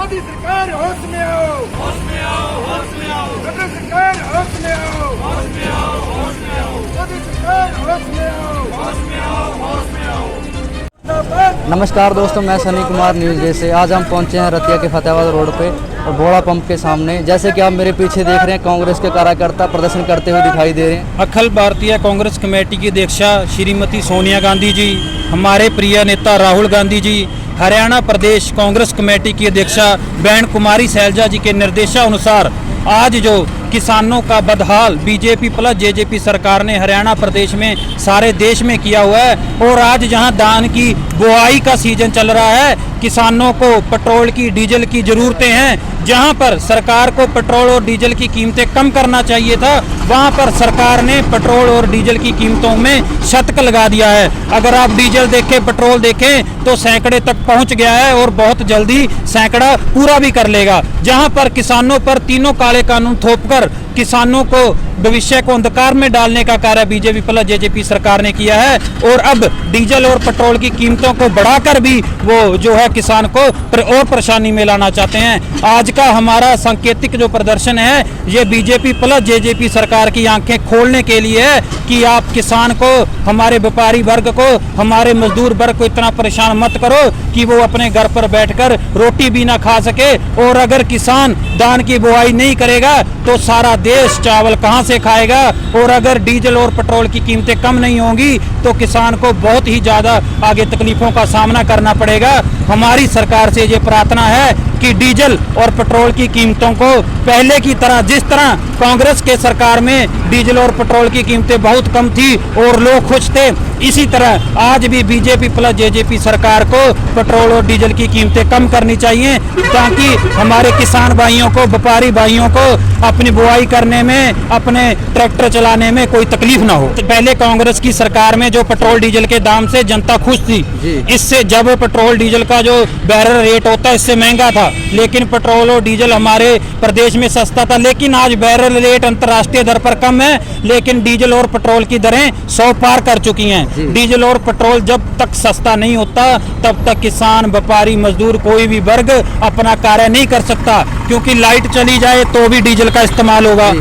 मोदी सरकार होश में आओ, होश में आओ, होश में आओ। केंद्र सरकार होश में आओ, होश में आओ, होश में आओ। मोदी सरकार होश में आओ, होश में आओ, होश में आओ। नमस्कार दोस्तों, मैं सनी कुमार न्यूज़ डे से। आज हम पहुंचे हैं रतिया के फतेहाबाद रोड पे और बोड़ा पंप के सामने। जैसे कि आप मेरे पीछे देख रहे हैं, कांग्रेस के कार्यकर्ता प्रदर्शन करते हुए दिखाई दे रहे हैं। अखिल भारतीय कांग्रेस कमेटी की अध्यक्षा श्रीमती सोनिया गांधी जी, हमारे प्रिय नेता राहुल गांधी जी, हरियाणा प्रदेश कांग्रेस कमेटी की अध्यक्षा बहन कुमारी सैलजा जी के निर्देशानुसार आज जो किसानों का बदहाल बीजेपी प्लस जेजेपी सरकार ने हरियाणा प्रदेश में सारे देश में किया हुआ है, और आज जहां धान की बुआई का सीजन चल रहा है, किसानों को पेट्रोल की डीजल की ज़रूरतें हैं। जहां पर सरकार को पेट्रोल और डीजल की कीमतें कम करना चाहिए था, वहां पर सरकार ने पेट्रोल और डीजल की कीमतों में शतक लगा दिया है। अगर आप डीजल देखें, पेट्रोल देखें तो सैकड़े तक पहुंच गया है और बहुत जल्दी सैकड़ा पूरा भी कर लेगा। जहां पर किसानों पर तीनों काले कानून थोपकर किसानों को भविष्य को अंधकार में डालने का कार्य बीजेपी प्लस जेजेपी सरकार ने किया है, और अब डीजल और पेट्रोल की कीमतों को बढ़ाकर भी वो जो है किसान को और परेशानी में लाना चाहते हैं। आज का हमारा सांकेतिक जो प्रदर्शन है, ये बीजेपी प्लस जेजेपी सरकार की आंखें खोलने के लिए है कि आप किसान को, हमारे व्यापारी वर्ग को, हमारे मजदूर वर्ग को इतना परेशान मत करो कि वो अपने घर पर बैठकर रोटी भी ना खा सके। और अगर किसान धान की बुआई नहीं करेगा तो सारा देश चावल कहां से खाएगा, और अगर डीजल और पेट्रोल की कीमतें कम नहीं होंगी तो किसान को बहुत ही ज़्यादा आगे तकलीफों का सामना करना पड़ेगा। हमारी सरकार से ये प्रार्थना है कि डीजल और पेट्रोल की कीमतों को पहले की तरह, जिस तरह कांग्रेस के सरकार में डीजल और पेट्रोल की कीमतें बहुत कम थी और लोग खुश थे, इसी तरह आज भी बीजेपी प्लस जेजेपी सरकार को पेट्रोल और डीजल की कीमतें कम करनी चाहिए, ताकि हमारे किसान भाइयों को, व्यापारी भाइयों को अपनी बुआई करने में, अपने ट्रैक्टर चलाने में कोई तकलीफ ना हो। तो पहले कांग्रेस की सरकार में जो पेट्रोल डीजल के दाम से जनता खुश थी, इससे जब पेट्रोल डीजल का जो बैरल रेट होता है इससे महंगा था, लेकिन पेट्रोल और डीजल हमारे प्रदेश में सस्ता था। लेकिन आज बैरल रेट अंतर्राष्ट्रीय दर पर कम है, लेकिन डीजल और पेट्रोल की दरें 100 पार कर चुकी हैं। डीजल और पेट्रोल जब तक सस्ता नहीं होता तब तक किसान, व्यापारी, मजदूर, कोई भी वर्ग अपना कार्य नहीं कर सकता, क्योंकि लाइट चली जाए तो भी डीजल का इस्तेमाल होगा,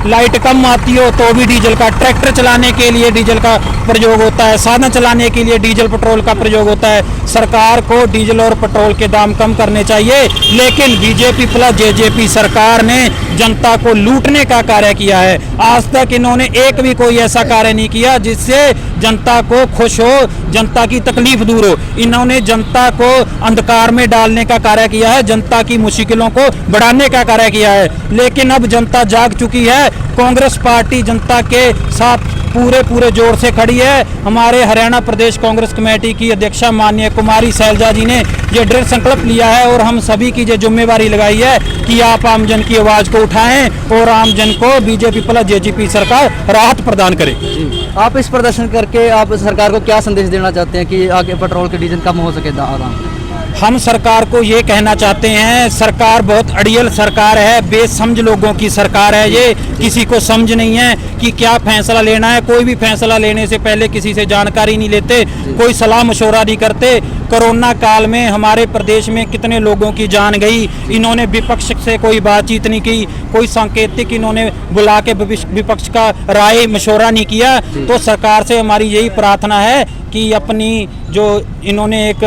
लाइट कम आती हो तो भी डीजल का, ट्रैक्टर चलाने के लिए डीजल का प्रयोग होता है, साधन चलाने के लिए डीजल पेट्रोल का प्रयोग होता है। सरकार को डीजल और पेट्रोल के दाम कम करने चाहिए, लेकिन बीजेपी प्लस जेजेपी सरकार ने जनता को लूटने का कार्य किया है। आज तक इन्होंने एक भी कोई ऐसा कार्य नहीं किया जिससे जनता को खुश हो, जनता की तकलीफ दूर हो। इन्होंने जनता को अंधकार में डालने का कार्य किया है, जनता की मुश्किलों को बढ़ाने का कार्य किया है। लेकिन अब जनता जाग चुकी है, कांग्रेस पार्टी जनता के साथ पूरे जोर से खड़ी है। हमारे हरियाणा प्रदेश कांग्रेस कमेटी की अध्यक्षा माननीय कुमारी सैलजा जी ने ये दृढ़ संकल्प लिया है, और हम सभी की ये जिम्मेवारी लगाई है कि आप आमजन की आवाज़ को उठाएं और आमजन को बीजेपी प्लस जेजेपी सरकार राहत प्रदान करे। आप इस प्रदर्शन करके आप सरकार को क्या संदेश देना चाहते हैं कि आगे पेट्रोल के डीजल कम हो सके दाम? हम सरकार को ये कहना चाहते हैं, सरकार बहुत अड़ियल सरकार है, बेसमझ लोगों की सरकार है। ये किसी को समझ नहीं है कि क्या फैसला लेना है। कोई भी फैसला लेने से पहले किसी से जानकारी नहीं लेते, कोई सलाह मशवरा नहीं करते। कोरोना काल में हमारे प्रदेश में कितने लोगों की जान गई, इन्होंने विपक्ष से कोई बातचीत नहीं की, कोई सांकेतिक इन्होंने बुला के विपक्ष का राय मशवरा नहीं किया। तो सरकार से हमारी यही प्रार्थना है कि अपनी जो इन्होंने एक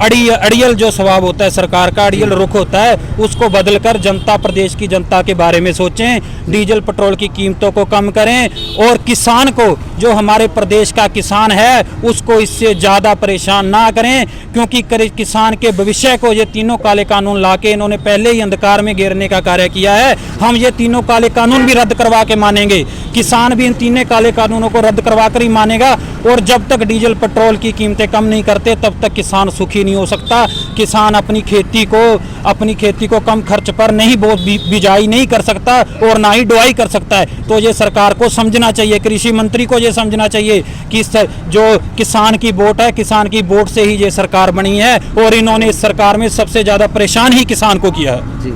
अड़ियल जो स्वभाव होता है सरकार का, अड़ियल रुख होता है, उसको बदलकर जनता, प्रदेश की जनता के बारे में सोचें, डीजल पेट्रोल की कीमतों को कम करें, और किसान को, जो हमारे प्रदेश का किसान है, उसको इससे ज़्यादा परेशान ना करें, क्योंकि किसान के भविष्य को ये तीनों काले कानून लाके इन्होंने पहले ही अंधकार में घेरने का कार्य किया है। हम ये तीनों काले कानून भी रद्द करवा के मानेंगे, किसान भी इन तीनों काले कानूनों को रद्द करवा कर ही मानेगा। और जब तक डीजल पेट्रोल की कीमतें कम नहीं करते तब तक किसान सुखी नहीं हो सकता। किसान अपनी खेती को कम खर्च पर नहीं बिजाई नहीं कर सकता और ना ही ढुआई कर सकता है। तो ये सरकार को समझना चाहिए, कृषि मंत्री को ये समझना चाहिए कि जो किसान की वोट है, किसान की वोट से ही ये सरकार बनी है, और इन्होंने इस सरकार में सबसे ज्यादा परेशान ही किसान को किया है। जी।